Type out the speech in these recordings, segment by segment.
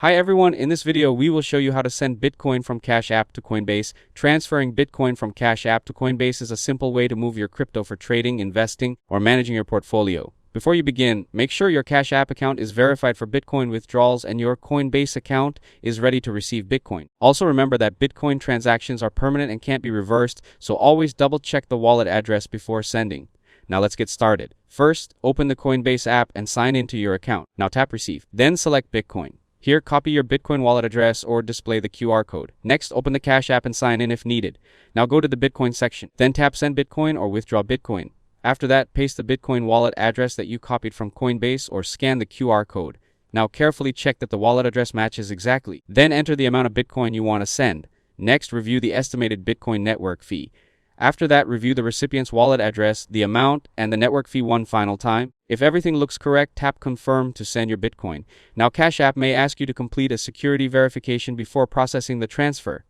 Hi everyone, in this video we will show you how to send Bitcoin from Cash App to Coinbase. Transferring Bitcoin from Cash App to Coinbase is a simple way to move your crypto for trading, investing, or managing your portfolio. Before you begin, make sure your Cash App account is verified for Bitcoin withdrawals and your Coinbase account is ready to receive Bitcoin. Also remember that Bitcoin transactions are permanent and can't be reversed, so always double check the wallet address before sending. Now let's get started. First, open the Coinbase app and sign into your account. Now tap Receive. Then select Bitcoin. Here, copy your Bitcoin wallet address or display the QR code. Next, open the Cash App and sign in if needed. Now go to the Bitcoin section. Then tap Send Bitcoin or Withdraw Bitcoin. After that, paste the Bitcoin wallet address that you copied from Coinbase or scan the QR code. Now carefully check that the wallet address matches exactly. Then enter the amount of Bitcoin you want to send. Next, review the estimated Bitcoin network fee. After that, review the recipient's wallet address, the amount, and the network fee one final time. If everything looks correct, tap Confirm to send your Bitcoin. Now Cash App may ask you to complete a security verification before processing the transfer.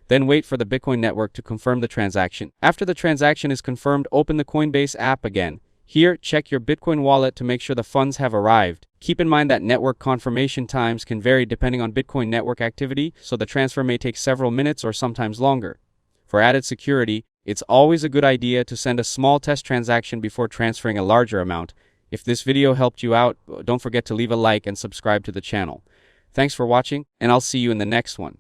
Then wait for the Bitcoin network to confirm the transaction. After the transaction is confirmed, open the Coinbase app again. Here, check your Bitcoin wallet to make sure the funds have arrived. Keep in mind that network confirmation times can vary depending on Bitcoin network activity, so the transfer may take several minutes or sometimes longer. For added security, it's always a good idea to send a small test transaction before transferring a larger amount. If this video helped you out, don't forget to leave a like and subscribe to the channel. Thanks for watching, and I'll see you in the next one.